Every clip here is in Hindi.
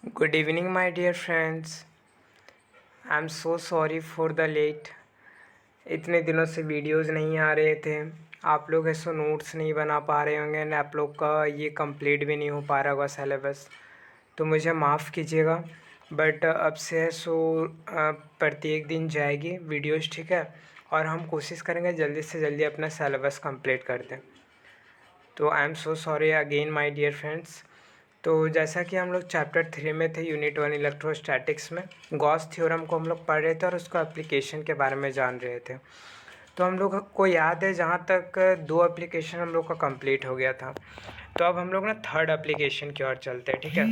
Good evening, my dear friends. I'm so sorry for the late. इतने दिनों से वीडियोस नहीं आ रहे थे। आप लोग ऐसो नोट्स नहीं बना पा रहे होंगे एंड आप लोग का ये कंप्लीट भी नहीं हो पा रहा होगा सिलेबस, तो मुझे माफ़ कीजिएगा। बट अब से प्रत्येक दिन जाएगी वीडियोस, ठीक है। और हम कोशिश करेंगे जल्दी से जल्दी अपना सिलेबस कंप्लीट कर दें। तो I am so sorry again my dear friends. तो जैसा कि हम लोग चैप्टर 3 में थे, यूनिट 1 इलेक्ट्रोस्टैटिक्स में गॉस थ्योरम को हम लोग पढ़ रहे थे और उसका एप्लीकेशन के बारे में जान रहे थे। तो हम लोग को याद है जहाँ तक 2 एप्लीकेशन हम लोग का कंप्लीट हो गया था। तो अब हम लोग ना थर्ड एप्लीकेशन की ओर चलते हैं, ठीक है।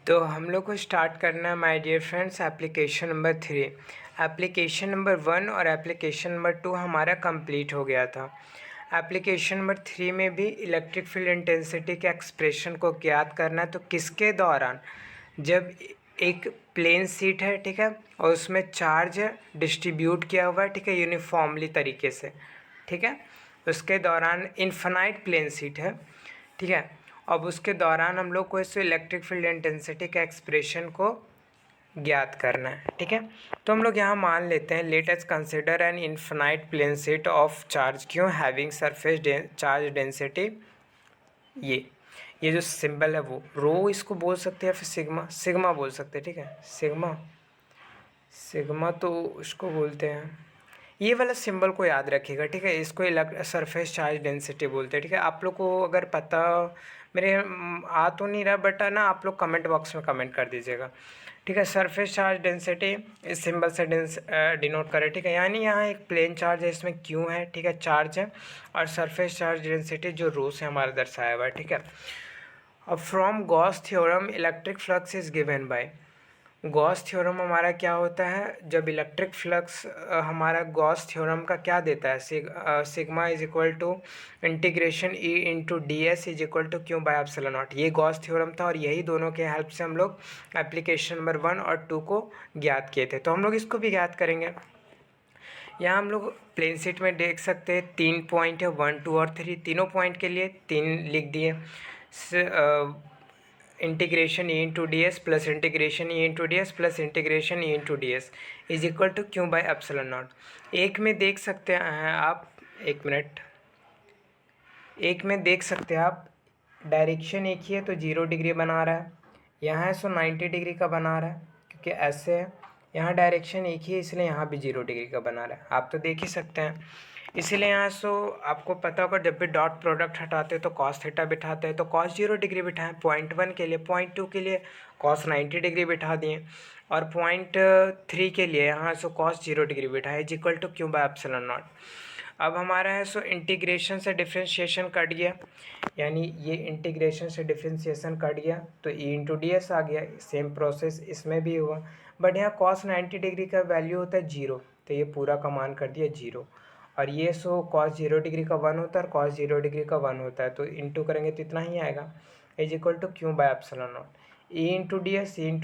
तो हम लोग को स्टार्ट करना है my dear friends application number 3। Application number 1 और एप्लीकेशन नंबर 2 हमारा कंप्लीट हो गया था। एप्लीकेशन नंबर 3 में भी इलेक्ट्रिक फील्ड इंटेंसिटी के एक्सप्रेशन को ज्ञात करना है। तो किसके दौरान, जब एक प्लेन शीट है, ठीक है, और उसमें चार्ज डिस्ट्रीब्यूट किया हुआ है, ठीक है, यूनिफॉर्मली तरीके से, ठीक है, उसके दौरान इन्फिनाइट प्लेन शीट है, ठीक है। अब उसके दौरान हम लोग को इस इलेक्ट्रिक फील्ड इंटेंसिटी के एक्सप्रेशन को ज्ञात करना है, ठीक है। तो हम लोग यहाँ मान लेते हैं, let us consider an infinite plane sheet of charge क्यों हैविंग सरफेस चार्ज डेंसिटी। ये जो सिंबल है वो रो इसको बोल सकते हैं, फिर सिग्मा सिग्मा बोल सकते हैं, ठीक है। सिग्मा सिग्मा तो उसको बोलते हैं, ये वाला सिंबल को याद रखिएगा, ठीक है। इसको सरफेस चार्ज डेंसिटी बोलते हैं, ठीक है। आप लोग को अगर पता मेरे आ तो नहीं रहा, बट ना आप लोग कमेंट बॉक्स में कमेंट कर दीजिएगा, ठीक है। सरफेस चार्ज डेंसिटी इस सिंबल से डिनोट करें, ठीक है। यानी यहाँ एक प्लेन चार्ज है, इसमें क्यू है, ठीक है, चार्ज है, और सरफेस चार्ज डेंसिटी जो रो से हमारा दर्शाया हुआ है, ठीक है। अब from Gauss theorem electric flux is given by, Gauss theorem हमारा क्या होता है, जब इलेक्ट्रिक फ्लक्स हमारा गॉस थ्योरम का क्या देता है, sigma is equal to integration E into d s is equal to q by epsilon naught. ये गॉस थ्योरम था और यही दोनों के हेल्प से हम लोग एप्लीकेशन नंबर 1 और 2 को ज्ञात किए थे। तो हम लोग इसको भी ज्ञात करेंगे। यहाँ हम लोग प्लेन शीट में देख सकते हैं 3 पॉइंट है, 1 2 और 3, तीनों पॉइंट के लिए 3 लिख दिए। Integration E into d S plus integration E into d S plus integration E into d s is equal to q by epsilon naught. एक में देख सकते हैं आप, एक मिनट, एक में देख सकते हैं आप, डायरेक्शन एक ही है तो 0 डिग्री बना रहा है, यहाँ है सो 90 डिग्री का बना रहा है, क्योंकि ऐसे है। यहाँ डायरेक्शन एक ही है इसलिए यहाँ भी 0 डिग्री का बना रहा है, आप तो देख ही सकते हैं। इसीलिए यहाँ सो आपको पता होगा, जब भी डॉट प्रोडक्ट हटाते हैं तो कॉस थीटा बिठाते हैं, तो कॉस 0 डिग्री बिठाएं पॉइंट 1 के लिए, पॉइंट 2 के लिए कॉस 90 डिग्री बिठा दिए, और पॉइंट 3 के लिए यहाँ सो कॉस 0 डिग्री बिठाए, is equal to q by epsilon naught. अब हमारा है सो इंटीग्रेशन से डिफ्रेंशिएशन कट गया, यानी ये इंटीग्रेशन से डिफ्रेंशिएशन कट गया तो ई इंटू डी एस आ गया। सेम प्रोसेस इसमें भी हुआ, बट यहाँ कॉस 90 डिग्री का वैल्यू होता है 0, तो ये पूरा का मान कर दिया 0। और ये सो कॉस 0 डिग्री का 1 होता है और कॉस 0 डिग्री का 1 होता है, तो इंटू करेंगे तो इतना ही आएगा, is equal to q by epsilon naught. E into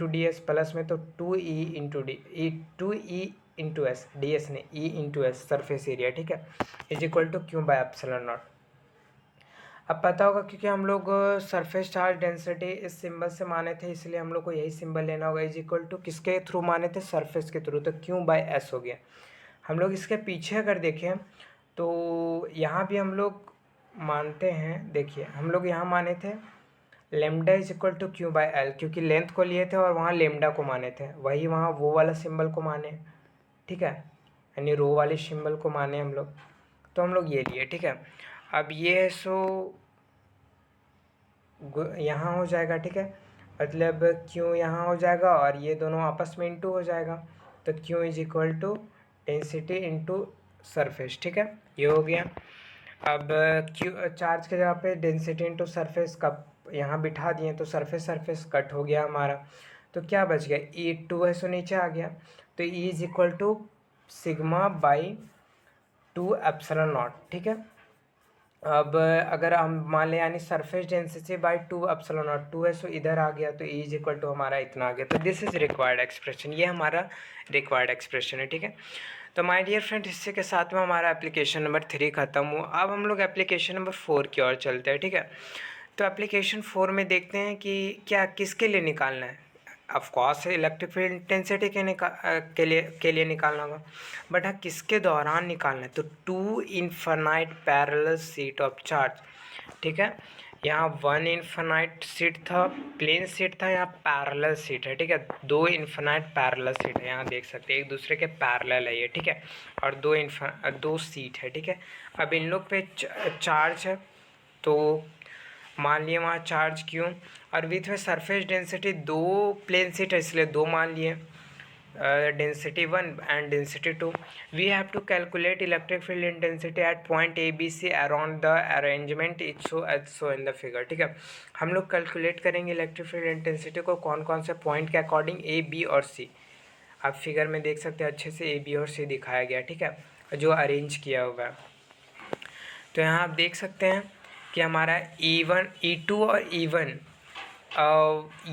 d S plus में तो 2 E into d, E 2 E into S, d S ने E into S surface area, ठीक है, is equal to q by epsilon naught. अब पता होगा क्योंकि हम लोग सरफेस चार्ज डेंसिटी इस सिंबल से माने थे, इसलिए हम लोग को यही सिंबल लेना होगा, इज इक्वल टू किसके थ्रू माने थे, सरफेस के थ्रू, तो क्यू बाय एस हो गया। हम लोग इसके पीछे अगर देखें तो यहाँ भी हम लोग मानते हैं, देखिए हम लोग यहाँ माने थे lambda is equal to q by l, क्योंकि लेंथ को लिए थे और वहाँ लेमडा को माने थे, वही वहाँ वो वाला सिंबल को माने, ठीक है, यानी रो वाले सिंबल को माने हम लोग, तो हम लोग ये लिए, ठीक है। अब ये सो यहाँ हो जाएगा, ठीक है, मतलब क्यू यहाँ हो जाएगा और ये दोनों आपस में इंटू हो जाएगा, तो q is equal to density into surface, ठीक है, ये हो गया। अब क्यू चार्ज के जगह पे डेंसिटी इंटू सरफेस का यहाँ बिठा दिए, तो सरफेस सरफेस कट हो गया हमारा, तो क्या बच गया, ई 2 है सो नीचे आ गया, तो E is equal to sigma by 2 epsilon naught, ठीक है। अब अगर हम मान लें यानी surface density by 2 epsilon naught, 2 है सो इधर आ गया, तो ई इज इक्वल टू हमारा इतना आ गया, तो दिस इज रिक्वायर्ड एक्सप्रेशन, ये हमारा रिक्वायर्ड एक्सप्रेशन है, ठीक है। तो माय डियर फ्रेंड, इसी के साथ में हमारा एप्लीकेशन नंबर 3 ख़त्म हुआ। अब हम लोग एप्लीकेशन नंबर 4 की ओर चलते हैं, ठीक है। तो एप्लीकेशन 4 में देखते हैं कि क्या किसके लिए निकालना है। Of course electric field intensity के लिए निकालना होगा, बट हाँ किसके दौरान निकालना है। तो two infinite parallel sheet of charge, ठीक है। यहाँ वन इनफाइनाइट शीट था, प्लेन शीट था, यहाँ पैरेलल शीट है, ठीक है। दो इनफाइनाइट पैरेलल शीट है, यहाँ देख सकते हैं एक दूसरे के पैरेलल है ये, ठीक है। और दो शीट है, ठीक है। अब इन लोग पे चार्ज है, तो मान लिए वहाँ चार्ज क्यों, और विथ में सरफेस डेंसिटी दो प्लेन शीट है इसलिए दो मान लिए, density 1 and density 2. We have to calculate electric field intensity at point A, B, C around the arrangement is so as so in the figure, ठीक है। हम लोग कैलकुलेट करेंगे इलेक्ट्रिक फील्ड इंटेंसिटी को कौन कौन से पॉइंट के अकॉर्डिंग A, B और C। आप फिगर में देख सकते हैं अच्छे से A, B और C दिखाया गया, ठीक है, जो अरेंज किया हुआ है। तो यहाँ आप देख सकते हैं कि हमारा E1, E2 और E1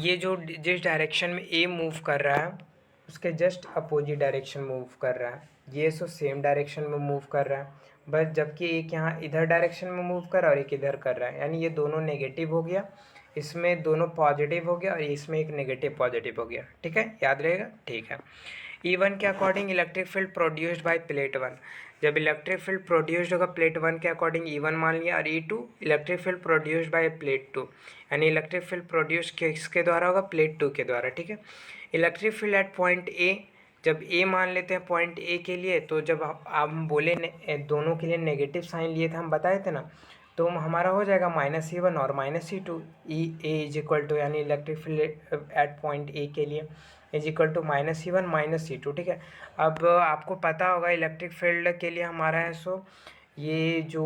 ये जो जिस डायरेक्शन में A मूव कर रहा है उसके जस्ट अपोजिट डायरेक्शन मूव कर रहा है। ये सो सेम डायरेक्शन में मूव कर रहा है, बस जबकि एक यहाँ इधर डायरेक्शन में मूव कर रहा है और एक इधर कर रहा है, यानी ये दोनों नेगेटिव हो गया, इसमें दोनों पॉजिटिव हो गया और इसमें एक नेगेटिव पॉजिटिव हो गया, ठीक है, याद रहेगा, ठीक है। E1 के according electric field produced by plate 1, जब इलेक्ट्रिक फील्ड प्रोड्यूस्ड होगा प्लेट 1 के अकॉर्डिंग E1 मान लिया, और E2 electric field produced by plate 2, यानी इलेक्ट्रिक फील्ड प्रोड्यूस किसके द्वारा होगा, प्लेट 2 के द्वारा, ठीक है। इलेक्ट्रिक फील्ड एट पॉइंट ए, जब ए मान लेते हैं पॉइंट ए के लिए, तो जब हम बोले दोनों के लिए नेगेटिव साइन लिए थे, हम बताए थे ना, तो हमारा हो जाएगा -E1 और -E2, A is equal to, यानी electric field at point A के लिए is equal to -E1 -E2, ठीक है। अब आपको पता होगा इलेक्ट्रिक फील्ड के लिए हमारा है सो ये जो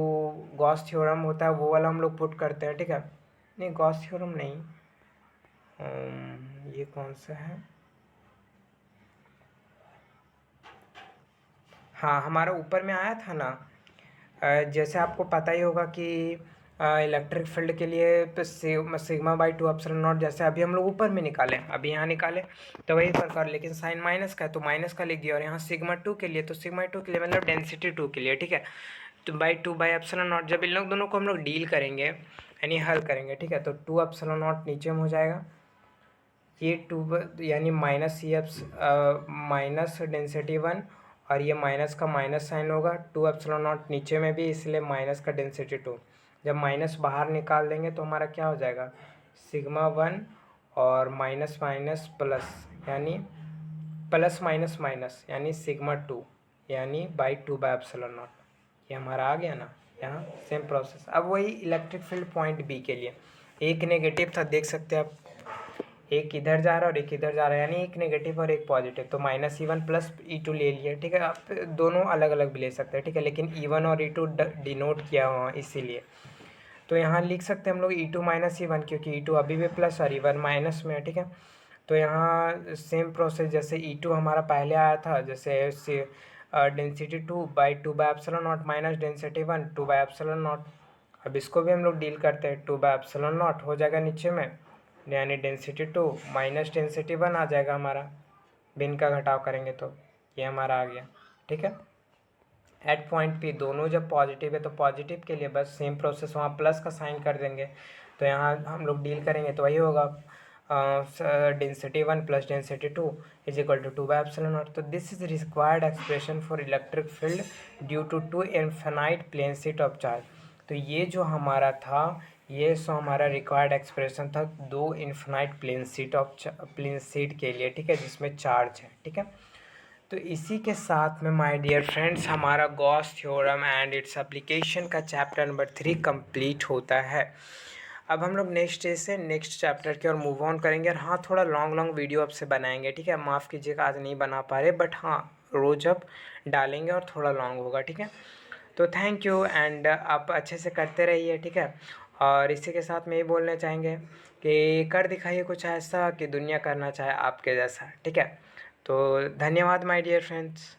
गॉस थ्योरम होता है वो वाला हम लोग पुट करते हैं, ठीक है। नहीं गॉस थ्योरम नहीं, ये कौन सा है, हाँ हमारा ऊपर में आया था ना, जैसे आपको पता ही होगा कि इलेक्ट्रिक फील्ड के लिए सिग्मा बाई 2 एप्सिलॉन नॉट, जैसे अभी हम लोग ऊपर में निकाले, अभी यहाँ निकाले तो वही प्रकार, लेकिन साइन माइनस का है तो माइनस का लिख दिया, और यहाँ सिग्मा 2 के लिए तो सिग्मा 2 के लिए मतलब डेंसिटी 2 के लिए, ठीक है। तो बाई 2 बाई एप्सिलॉन नॉट, जब इन लोग दोनों को हम लोग डील करेंगे यानी हल करेंगे, ठीक है, तो 2 एप्सिलॉन नॉट नीचे में हो जाएगा, ये 2 यानी माइनस डेंसिटी 1, और ये माइनस का माइनस साइन होगा, 2 एप्सिलॉन नॉट नीचे में भी इसलिए माइनस का डेंसिटी 2, जब माइनस बाहर निकाल देंगे तो हमारा क्या हो जाएगा, सिग्मा 1 और माइनस माइनस प्लस, यानी प्लस माइनस माइनस यानी सिग्मा 2, यानी बाई 2 बाई एप्सिलॉन नॉट, ये हमारा आ गया ना। यहाँ सेम प्रोसेस, अब वही इलेक्ट्रिक फील्ड पॉइंट बी के लिए, एक नेगेटिव था देख सकते हैं आप, एक इधर जा रहा है और एक इधर जा रहा है, यानी एक नेगेटिव और एक पॉजिटिव, तो -E1 प्लस E2 ले लिया, ठीक है। आप दोनों अलग अलग भी ले सकते हैं, ठीक है, लेकिन E1 और E2 डिनोट किया हुआ इसीलिए, तो यहाँ लिख सकते हैं हम लोग E2 -E1, क्योंकि E2 अभी भी प्लस और E1 माइनस में है, ठीक है। तो यहाँ सेम प्रोसेस, जैसे E2 हमारा पहले आया था, जैसे density 2 by 2 by epsilon not minus density 1 2 by epsilon naught, अब इसको भी हम लोग डील करते हैं, 2 बाई एप्सिलॉन नॉट हो जाएगा नीचे में, यानी डेंसिटी 2 माइनस डेंसिटी 1 आ जाएगा हमारा, भिन्न का घटाव करेंगे तो ये हमारा आ गया, ठीक है। एट पॉइंट पी दोनों जब पॉजिटिव है तो पॉजिटिव के लिए बस सेम प्रोसेस, वहाँ प्लस का साइन कर देंगे, तो यहाँ हम लोग डील करेंगे तो वही होगा, density 1 plus density 2 is equal to 2 by epsilon naught. तो this is required expression for electric field due to 2 infinite plane sheet of charge. तो ये जो हमारा था, ये सो हमारा रिक्वायर्ड एक्सप्रेशन था दो इनफाइनाइट प्लेन शीट के लिए, ठीक है, जिसमें चार्ज है, ठीक है। तो इसी के साथ में माय डियर फ्रेंड्स हमारा Gauss theorem and its application का चैप्टर नंबर 3 कंप्लीट होता है। अब हम लोग नेक्स्ट डे से नेक्स्ट चैप्टर की ओर मूव ऑन करेंगे, और हाँ थोड़ा लॉन्ग वीडियो आपसे बनाएंगे, ठीक है, माफ़ कीजिएगा आज नहीं बना पा रहे, बट हाँ रोज़ अब डालेंगे और थोड़ा लॉन्ग होगा, ठीक है। तो थैंक यू, एंड आप अच्छे से करते रहिए, ठीक है। और इसी के साथ में ये बोलना चाहेंगे कि कर दिखाइए कुछ ऐसा कि दुनिया करना चाहे आपके जैसा, ठीक है। तो धन्यवाद माय डियर फ्रेंड्स।